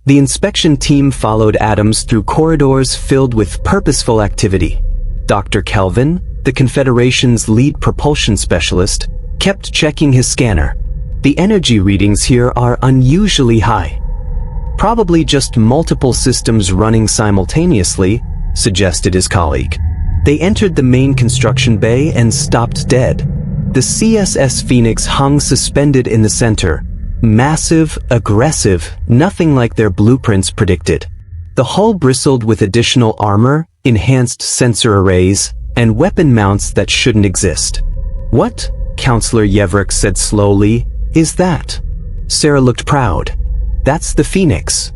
The inspection team followed Adams through corridors filled with purposeful activity. Dr. Kelvin, the Confederation's lead propulsion specialist, kept checking his scanner. The energy readings here are unusually high. Probably just multiple systems running simultaneously, suggested his colleague. They entered the main construction bay and stopped dead. The CSS Phoenix hung suspended in the center. Massive, aggressive, nothing like their blueprints predicted. The hull bristled with additional armor, enhanced sensor arrays, and weapon mounts that shouldn't exist. "What?" Counselor Yevrik said slowly. "Is that?" Sarah looked proud. "That's the Phoenix.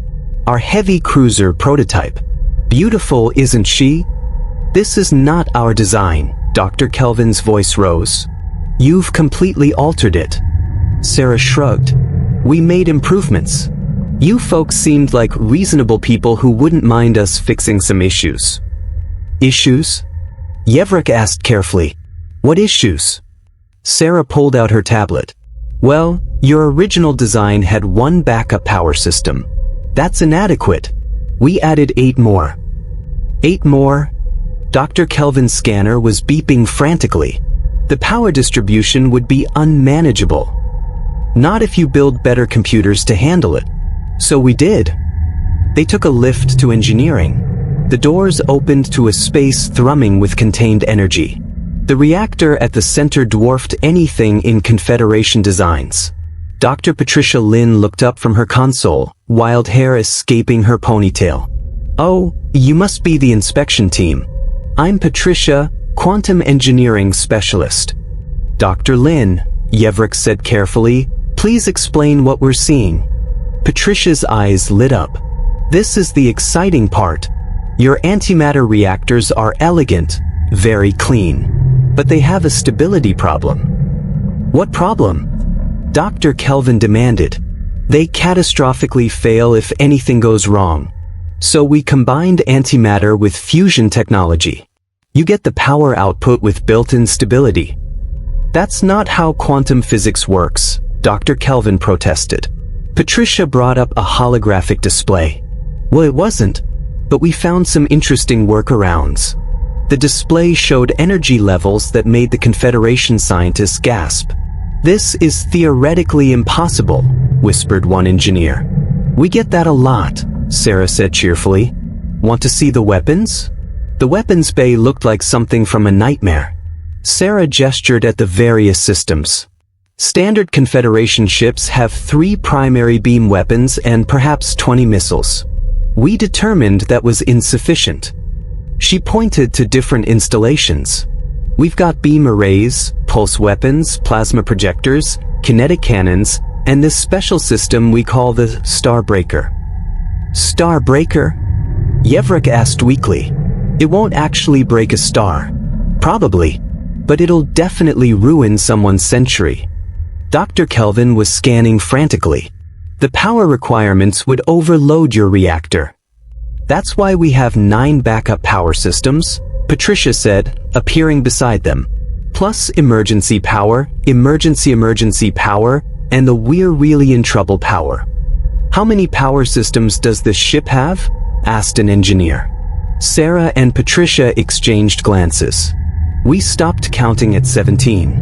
Our heavy cruiser prototype. Beautiful, isn't she?" "This is not our design," Dr. Kelvin's voice rose. "You've completely altered it." Sarah shrugged. "We made improvements. You folks seemed like reasonable people who wouldn't mind us fixing some issues." "Issues?" Yevrik asked carefully. "What issues?" Sarah pulled out her tablet. "Well, your original design had one backup power system. That's inadequate. We added 8 more. 8 more? Dr. Kelvin's scanner was beeping frantically. The power distribution would be unmanageable. Not if you build better computers to handle it. So we did. They took a lift to engineering. The doors opened to a space thrumming with contained energy. The reactor at the center dwarfed anything in Confederation designs. Dr. Patricia Lynn looked up from her console, wild hair escaping her ponytail. "Oh, you must be the inspection team. I'm Patricia, quantum engineering specialist." "Dr. Lynn," Yevrik said carefully, "please explain what we're seeing." Patricia's eyes lit up. "This is the exciting part. Your antimatter reactors are elegant, very clean. But they have a stability problem." "What problem?" Dr. Kelvin demanded. "They catastrophically fail if anything goes wrong. So we combined antimatter with fusion technology. You get the power output with built-in stability." "That's not how quantum physics works," Dr. Kelvin protested. Patricia brought up a holographic display. "Well, it wasn't, but we found some interesting workarounds." The display showed energy levels that made the Confederation scientists gasp. "This is theoretically impossible," whispered one engineer. "We get that a lot," Sarah said cheerfully. "Want to see the weapons?" The weapons bay looked like something from a nightmare. Sarah gestured at the various systems. Standard Confederation ships have 3 primary beam weapons and perhaps 20 missiles. We determined that was insufficient. She pointed to different installations. "We've got beam arrays, pulse weapons, plasma projectors, kinetic cannons, and this special system we call the Starbreaker." "Starbreaker?" Yevrik asked weakly. "It won't actually break a star. Probably. But it'll definitely ruin someone's century." Dr. Kelvin was scanning frantically. "The power requirements would overload your reactor." "That's why we have 9 backup power systems," Patricia said, appearing beside them. "Plus emergency power, emergency power, and the we're really in trouble power." "How many power systems does this ship have?" asked an engineer. Sarah and Patricia exchanged glances. "We stopped counting at 17.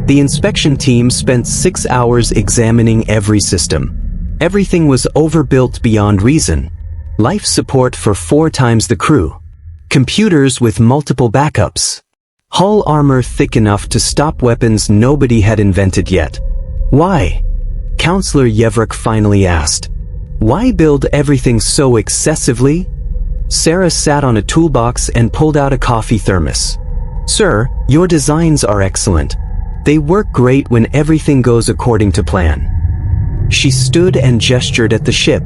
The inspection team spent 6 hours examining every system. Everything was overbuilt beyond reason. Life support for 4 times the crew. Computers with multiple backups. Hull armor thick enough to stop weapons nobody had invented yet. Why? Counselor Yevrik finally asked. Why build everything so excessively? Sarah sat on a toolbox and pulled out a coffee thermos. Sir, your designs are excellent. They work great when everything goes according to plan. She stood and gestured at the ship.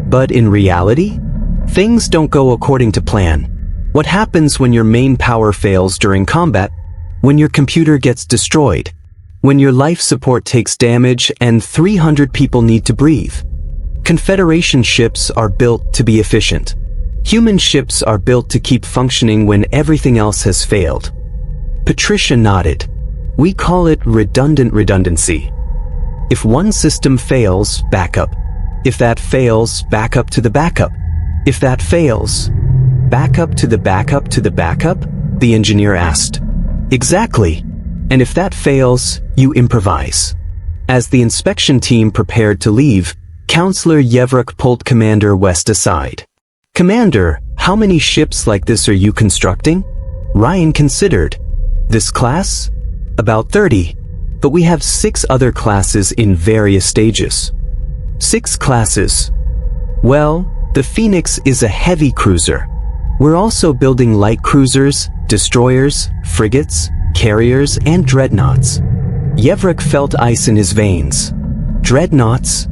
But in reality, things don't go according to plan. What happens when your main power fails during combat? When your computer gets destroyed? When your life support takes damage and 300 people need to breathe? Confederation ships are built to be efficient. Human ships are built to keep functioning when everything else has failed. Patricia nodded. We call it redundant redundancy. If one system fails, backup. If that fails, back up to the backup. If that fails, back up to the backup to the backup? The engineer asked. Exactly. And if that fails, you improvise. As the inspection team prepared to leave, Counselor Yevruk pulled Commander West aside. Commander, how many ships like this are you constructing? Ryan considered. This class? About 30. But we have 6 other classes in various stages. 6 classes. Well, the Phoenix is a heavy cruiser. We're also building light cruisers, destroyers, frigates, carriers, and dreadnoughts. Yevruk felt ice in his veins. Dreadnoughts?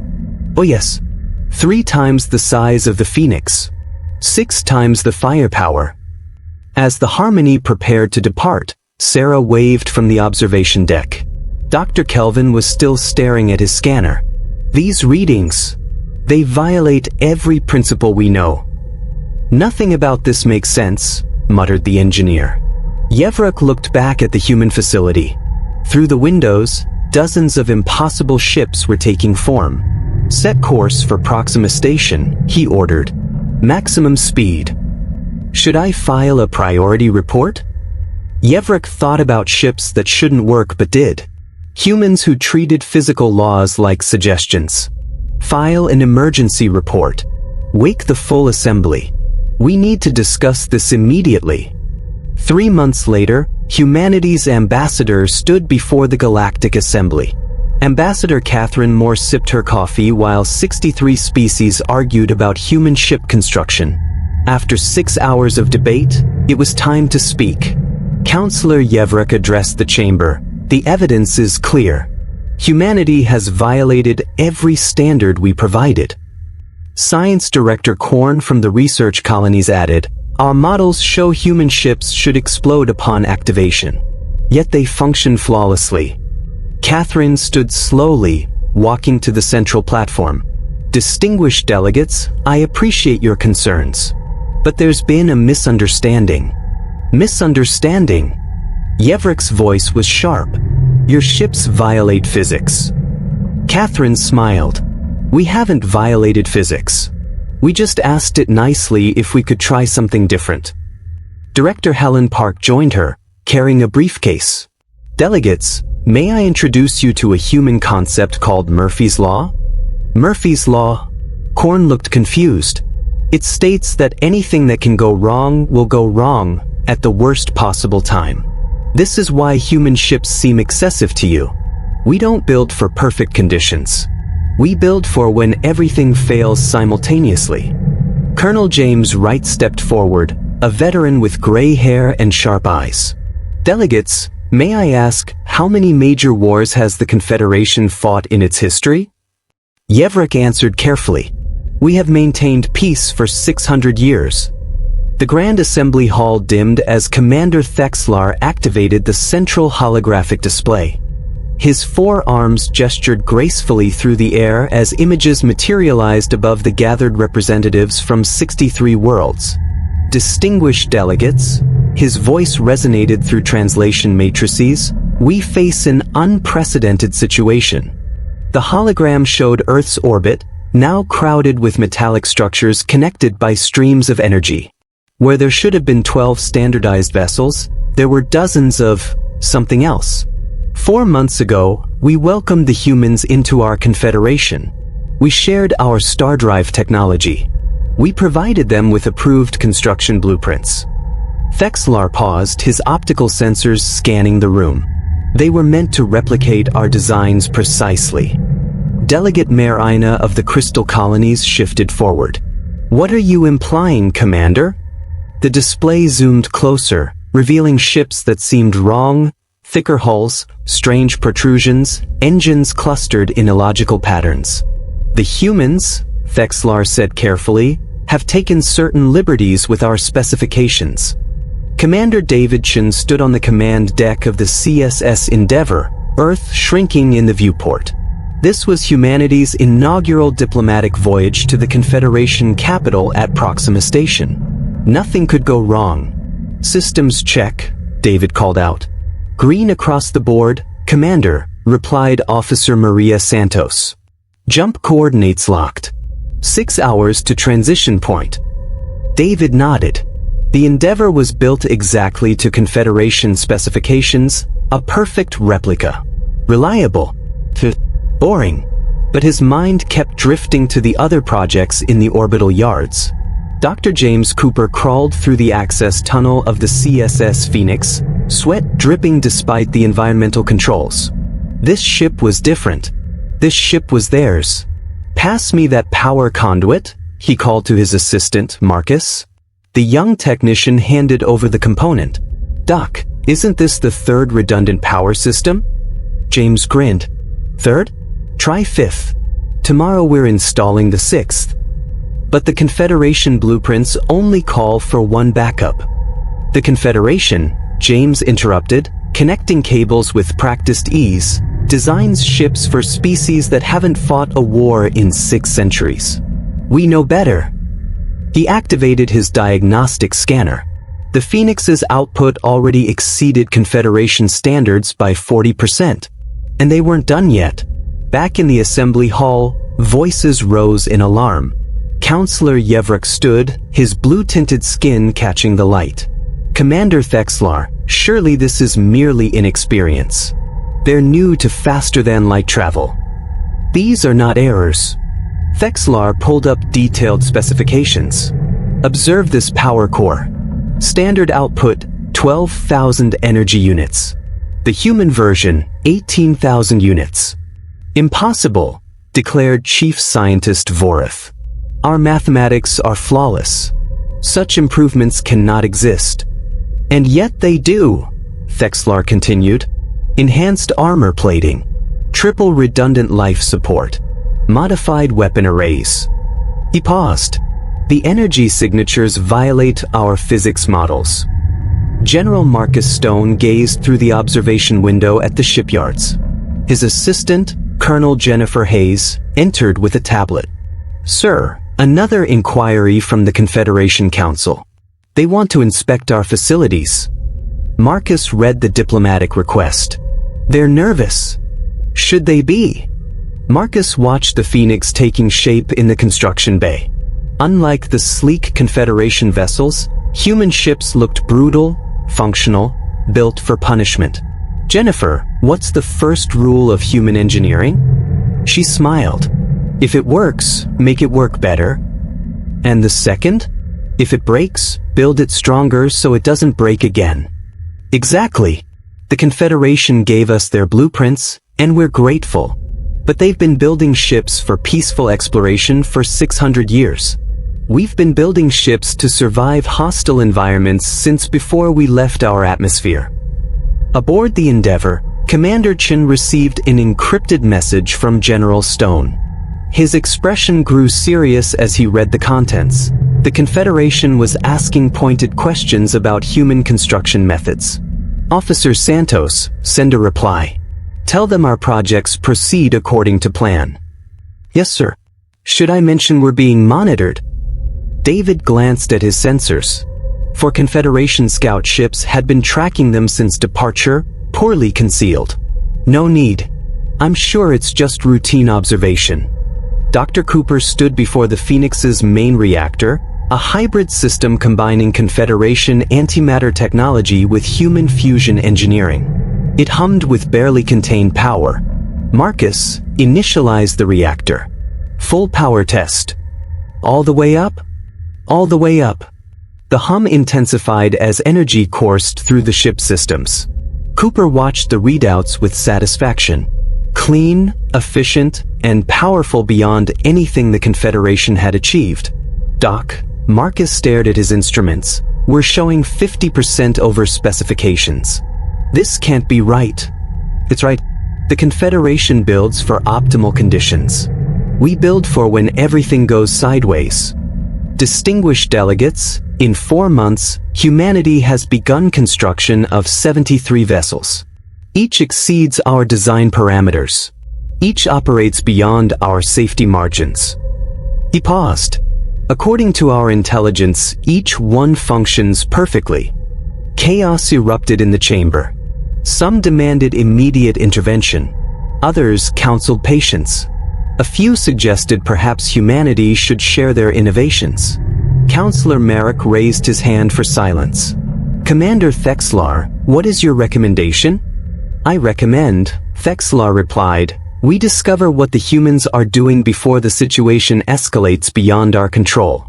Oh yes. 3 times the size of the Phoenix. 6 times the firepower. As the Harmony prepared to depart, Sarah waved from the observation deck. Dr. Kelvin was still staring at his scanner. These readings, they violate every principle we know. Nothing about this makes sense, muttered the engineer. Yevruk looked back at the human facility. Through the windows, dozens of impossible ships were taking form. Set course for Proxima Station, he ordered. Maximum speed. Should I file a priority report? Yevruk thought about ships that shouldn't work but did. Humans who treated physical laws like suggestions. File an emergency report. Wake the full assembly. We need to discuss this immediately. 3 months later, humanity's ambassador stood before the Galactic Assembly. Ambassador Catherine Moore sipped her coffee while 63 species argued about human ship construction. After 6 hours of debate, it was time to speak. Counselor Yevruk addressed the chamber. The evidence is clear. Humanity has violated every standard we provided. Science Director Korn from the research colonies added, our models show human ships should explode upon activation. Yet they function flawlessly. Catherine stood slowly, walking to the central platform. Distinguished delegates, I appreciate your concerns. But there's been a misunderstanding. Misunderstanding? Yevruk's voice was sharp. Your ships violate physics. Catherine smiled. We haven't violated physics. We just asked it nicely if we could try something different. Director Helen Park joined her, carrying a briefcase. Delegates, may I introduce you to a human concept called Murphy's Law? Murphy's Law? Korn looked confused. It states that anything that can go wrong will go wrong at the worst possible time. This is why human ships seem excessive to you. We don't build for perfect conditions. We build for when everything fails simultaneously. Colonel James Wright stepped forward, a veteran with gray hair and sharp eyes. Delegates, may I ask, how many major wars has the Confederation fought in its history? Yevruk answered carefully. We have maintained peace for 600 years. The Grand Assembly Hall dimmed as Commander Thexlar activated the central holographic display. His 4 arms gestured gracefully through the air as images materialized above the gathered representatives from 63 worlds. Distinguished delegates, his voice resonated through translation matrices, we face an unprecedented situation. The hologram showed Earth's orbit, now crowded with metallic structures connected by streams of energy. Where there should have been 12 standardized vessels, there were dozens of something else. 4 months ago, we welcomed the humans into our confederation. We shared our star drive technology. We provided them with approved construction blueprints. Thexlar paused, his optical sensors scanning the room. They were meant to replicate our designs precisely. Delegate Mayor Ina of the Crystal Colonies shifted forward. What are you implying, Commander? The display zoomed closer, revealing ships that seemed wrong, thicker hulls, strange protrusions, engines clustered in illogical patterns. The humans, Thexlar said carefully, have taken certain liberties with our specifications. Commander Davidson stood on the command deck of the CSS Endeavour, Earth shrinking in the viewport. This was humanity's inaugural diplomatic voyage to the Confederation capital at Proxima Station. Nothing could go wrong. Systems check, David called out. Green across the board, Commander, replied Officer Maria Santos. Jump coordinates locked. 6 hours to transition point. David nodded. The Endeavour was built exactly to Confederation specifications, a perfect replica. Reliable. Boring. But his mind kept drifting to the other projects in the orbital yards. Dr. James Cooper crawled through the access tunnel of the CSS Phoenix, sweat dripping despite the environmental controls. This ship was different. This ship was theirs. "Pass me that power conduit," he called to his assistant, Marcus. The young technician handed over the component. "Doc, isn't this the third redundant power system?" James grinned. "Third? Try fifth. Tomorrow we're installing the sixth." But the Confederation blueprints only call for one backup. "The Confederation," James interrupted, connecting cables with practiced ease, designs ships for species that haven't fought a war in 6 centuries. "We know better." He activated his diagnostic scanner. The Phoenix's output already exceeded Confederation standards by 40%. And they weren't done yet. Back in the assembly hall, voices rose in alarm. Counselor Yevruk stood, his blue-tinted skin catching the light. "Commander Thexlar, surely this is merely inexperience. They're new to faster-than-light travel. These are not errors." Thexlar pulled up detailed specifications. "Observe this power core. Standard output, 12,000 energy units. The human version, 18,000 units. Impossible," declared Chief Scientist Vorith. "Our mathematics are flawless. Such improvements cannot exist." "And yet they do," Thexlar continued. "Enhanced armor plating, triple redundant life support, modified weapon arrays." He paused. "The energy signatures violate our physics models." General Marcus Stone gazed through the observation window at the shipyards. His assistant, Colonel Jennifer Hayes, entered with a tablet. "Sir, another inquiry from the Confederation Council. They want to inspect our facilities." Marcus read the diplomatic request. "They're nervous." "Should they be?" Marcus watched the Phoenix taking shape in the construction bay. Unlike the sleek Confederation vessels, human ships looked brutal, functional, built for punishment. "Jennifer, what's the first rule of human engineering?" She smiled. "If it works, make it work better." "And the second?" "If it breaks, build it stronger so it doesn't break again." "Exactly. The Confederation gave us their blueprints, and we're grateful. But they've been building ships for peaceful exploration for 600 years. We've been building ships to survive hostile environments since before we left our atmosphere." Aboard the Endeavour, Commander Chin received an encrypted message from General Stone. His expression grew serious as he read the contents. The Confederation was asking pointed questions about human construction methods. "Officer Santos, send a reply. Tell them our projects proceed according to plan." "Yes, sir." "Should I mention we're being monitored?" David glanced at his sensors. For Confederation scout ships had been tracking them since departure, poorly concealed. "No need. I'm sure it's just routine observation." Dr. Cooper stood before the Phoenix's main reactor, a hybrid system combining Confederation antimatter technology with human fusion engineering. It hummed with barely contained power. Marcus, initialize the reactor. Full power test. All the way up? All the way up. The hum intensified as energy coursed through the ship systems. Cooper watched the readouts with satisfaction. Clean, efficient, and powerful beyond anything the Confederation had achieved. "Doc," Marcus stared at his instruments. "We're showing 50% over specifications. This can't be right." "It's right. The Confederation builds for optimal conditions. We build for when everything goes sideways." Distinguished delegates, in 4 months, humanity has begun construction of 73 vessels. Each exceeds our design parameters. Each operates beyond our safety margins. He paused. "According to our intelligence, each one functions perfectly." Chaos erupted in the chamber. Some demanded immediate intervention. Others counseled patience. A few suggested perhaps humanity should share their innovations. Counselor Merrick raised his hand for silence. Commander Thexlar, what is your recommendation? I recommend, Thexlar replied, we discover what the humans are doing before the situation escalates beyond our control.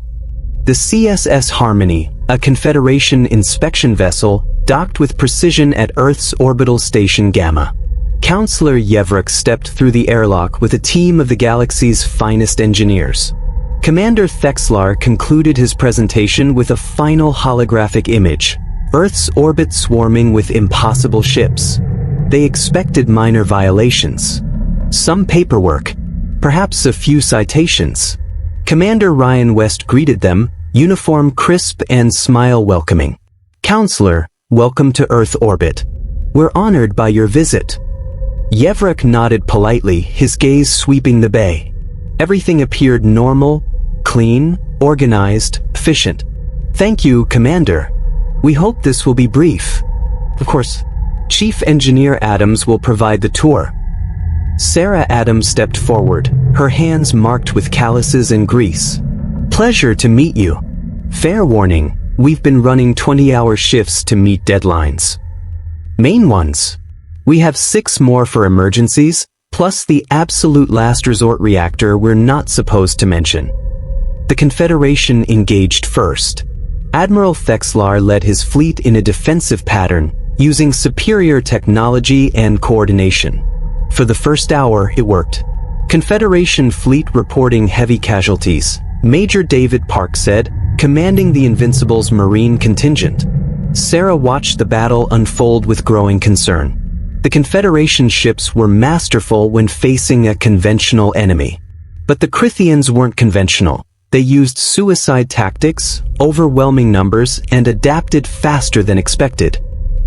The CSS Harmony, a Confederation inspection vessel, docked with precision at Earth's orbital station Gamma. Counselor Yevrek stepped through the airlock with a team of the galaxy's finest engineers. Commander Thexlar concluded his presentation with a final holographic image, Earth's orbit swarming with impossible ships. They expected minor violations. Some paperwork, perhaps a few citations. Commander Ryan West greeted them, uniform crisp and smile welcoming. Counselor, welcome to Earth orbit. We're honored by your visit. Yevrek nodded politely, his gaze sweeping the bay. Everything appeared normal, clean, organized, efficient. Thank you, Commander. We hope this will be brief. Of course, Chief Engineer Adams will provide the tour. Sarah Adams stepped forward, her hands marked with calluses and grease. Pleasure to meet you. Fair warning, we've been running 20-hour shifts to meet deadlines. Main ones. We have 6 more for emergencies, plus the absolute last resort reactor we're not supposed to mention. The Confederation engaged first. Admiral Thexlar led his fleet in a defensive pattern, using superior technology and coordination. For the first hour, it worked. Confederation fleet reporting heavy casualties, Major David Park said, commanding the Invincible's Marine contingent. Sarah watched the battle unfold with growing concern. The Confederation ships were masterful when facing a conventional enemy. But the Crithians weren't conventional. They used suicide tactics, overwhelming numbers, and adapted faster than expected.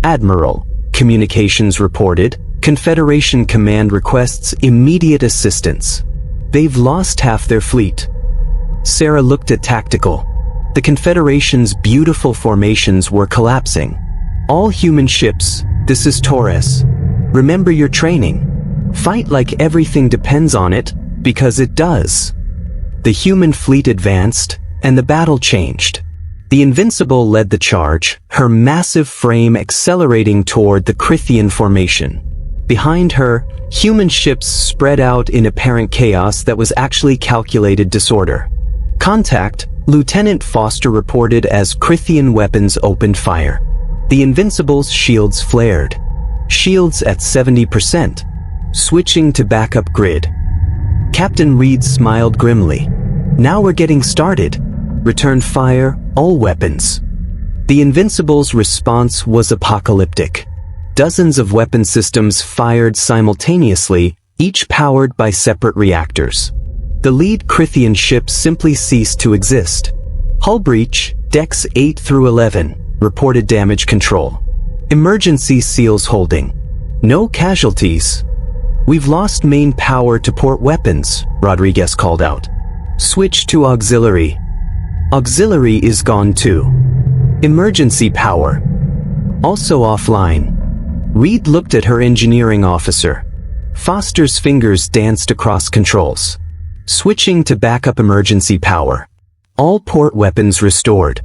Admiral, communications reported, Confederation command requests immediate assistance. They've lost half their fleet. Sarah looked at tactical. The Confederation's beautiful formations were collapsing. All human ships, this is Torres. Remember your training. Fight like everything depends on it, because it does. The human fleet advanced, and the battle changed. The Invincible led the charge, her massive frame accelerating toward the Crithian formation. Behind her, human ships spread out in apparent chaos that was actually calculated disorder. Contact, Lieutenant Foster reported as Crithian weapons opened fire. The Invincible's shields flared. Shields at 70%. Switching to backup grid. Captain Reed smiled grimly. Now we're getting started. Return fire, all weapons. The Invincible's response was apocalyptic. Dozens of weapon systems fired simultaneously, each powered by separate reactors. The lead Crithian ship simply ceased to exist. Hull breach, decks 8 through 11, reported damage control. Emergency seals holding. No casualties. We've lost main power to port weapons, Rodriguez called out. Switch to auxiliary. Auxiliary is gone too. Emergency power. Also offline. Reed looked at her engineering officer. Foster's fingers danced across controls. Switching to backup emergency power. All port weapons restored.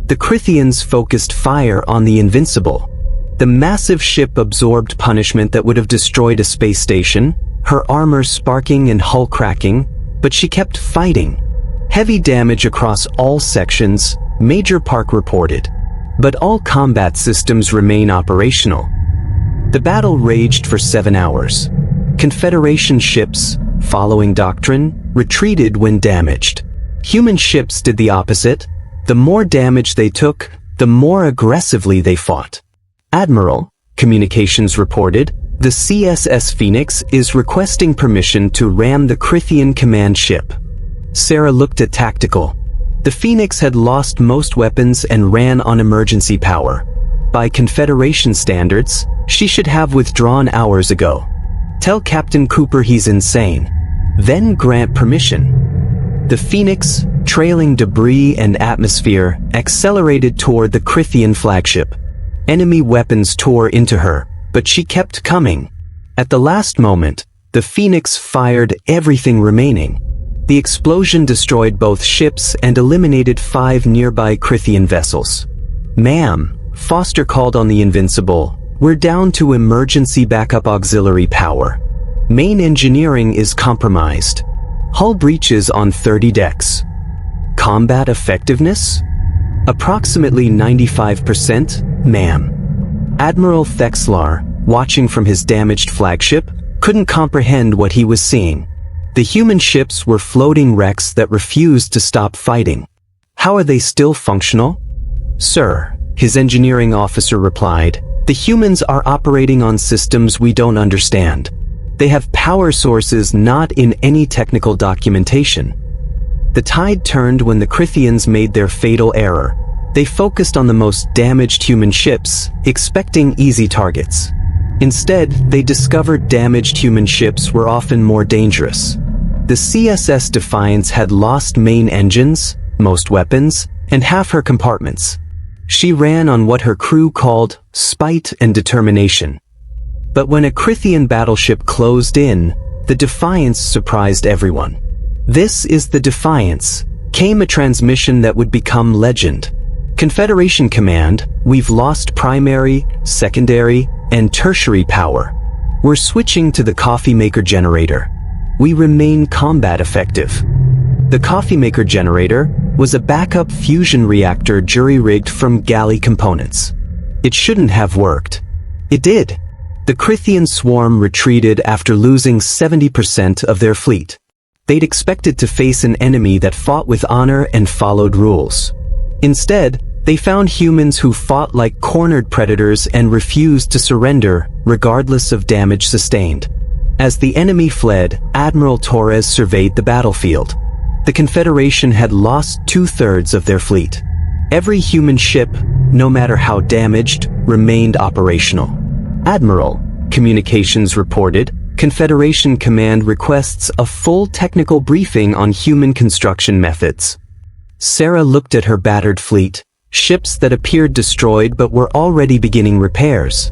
The Crithians focused fire on the Invincible. The massive ship absorbed punishment that would have destroyed a space station, her armor sparking and hull cracking, but she kept fighting. Heavy damage across all sections, Major Park reported. But all combat systems remain operational. The battle raged for 7 hours. Confederation ships, following doctrine, retreated when damaged. Human ships did the opposite. The more damage they took, the more aggressively they fought. Admiral, communications reported, the CSS Phoenix is requesting permission to ram the Crithian command ship. Sarah looked at tactical. The Phoenix had lost most weapons and ran on emergency power. By Confederation standards, she should have withdrawn hours ago. Tell Captain Cooper he's insane. Then grant permission. The Phoenix, trailing debris and atmosphere, accelerated toward the Crithian flagship. Enemy weapons tore into her, but she kept coming. At the last moment, The Phoenix fired everything remaining. The explosion destroyed both ships and eliminated 5 nearby Crithian vessels. "Ma'am," Foster called on the Invincible, "we're down to emergency backup auxiliary power. Main engineering is compromised. Hull breaches on 30 decks. Combat effectiveness? Approximately 95%, ma'am." Admiral Thexlar, watching from his damaged flagship, couldn't comprehend what he was seeing. The human ships were floating wrecks that refused to stop fighting. "How are they still functional?" "Sir," his engineering officer replied, "the humans are operating on systems we don't understand. They have power sources not in any technical documentation." The tide turned when the Crithians made their fatal error. They focused on the most damaged human ships, expecting easy targets. Instead, they discovered damaged human ships were often more dangerous. The CSS Defiance had lost main engines, most weapons, and half her compartments. She ran on what her crew called spite and determination. But when a Crithian battleship closed in, the Defiance surprised everyone. "This is the Defiance," came a transmission that would become legend. "Confederation Command, we've lost primary, secondary, and tertiary power. We're switching to the coffee maker generator. We remain combat effective." The coffee maker generator was a backup fusion reactor jury-rigged from galley components. It shouldn't have worked. It did. The Crithian swarm retreated after losing 70% of their fleet. They'd expected to face an enemy that fought with honor and followed rules. Instead, they found humans who fought like cornered predators and refused to surrender, regardless of damage sustained. As the enemy fled, Admiral Torres surveyed the battlefield. The Confederation had lost 2/3 of their fleet. Every human ship, no matter how damaged, remained operational. "Admiral," communications reported, "Confederation Command requests a full technical briefing on human construction methods." Sarah looked at her battered fleet, ships that appeared destroyed but were already beginning repairs.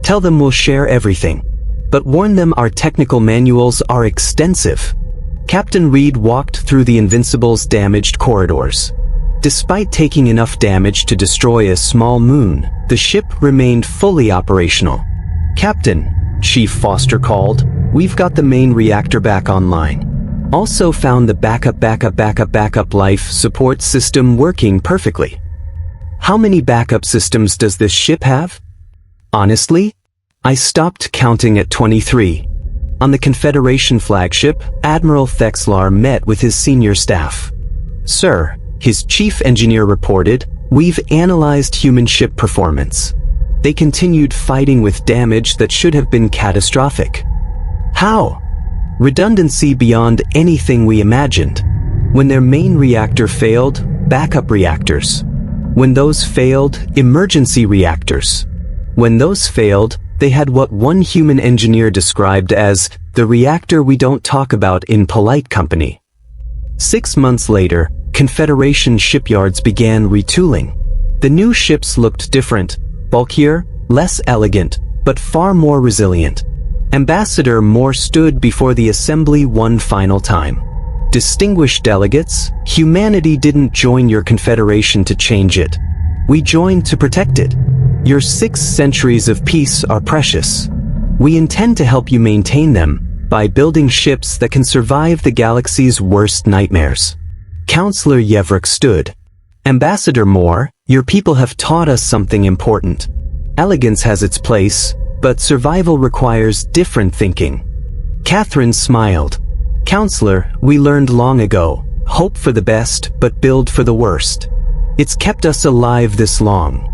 "Tell them we'll share everything. But warn them our technical manuals are extensive." Captain Reed walked through the Invincible's damaged corridors. Despite taking enough damage to destroy a small moon, the ship remained fully operational. "Captain," Chief Foster called, "we've got the main reactor back online. Also found the backup life support system working perfectly." "How many backup systems does this ship have?" "Honestly, I stopped counting at 23. On the Confederation flagship, Admiral Thexlar met with his senior staff. "Sir," his chief engineer reported, "we've analyzed human ship performance. They continued fighting with damage that should have been catastrophic." "How?" "Redundancy beyond anything we imagined. When their main reactor failed, backup reactors. When those failed, emergency reactors. When those failed, they had what one human engineer described as the reactor we don't talk about in polite company." 6 months later, Confederation shipyards began retooling. The new ships looked different, bulkier, less elegant, but far more resilient. Ambassador Moore stood before the assembly one final time. "Distinguished delegates, humanity didn't join your confederation to change it. We joined to protect it. Your 6 centuries of peace are precious. We intend to help you maintain them by building ships that can survive the galaxy's worst nightmares." Counselor Yevrik stood. "Ambassador Moore, your people have taught us something important. Elegance has its place, but survival requires different thinking." Catherine smiled. "Counselor, we learned long ago, hope for the best, but build for the worst. It's kept us alive this long."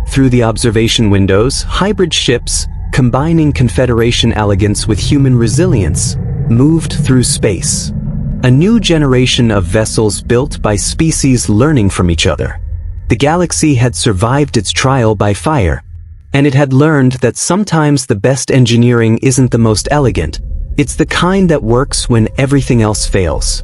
Through the observation windows, hybrid ships, combining Confederation elegance with human resilience, moved through space. A new generation of vessels built by species learning from each other. The galaxy had survived its trial by fire, and it had learned that sometimes the best engineering isn't the most elegant, it's the kind that works when everything else fails.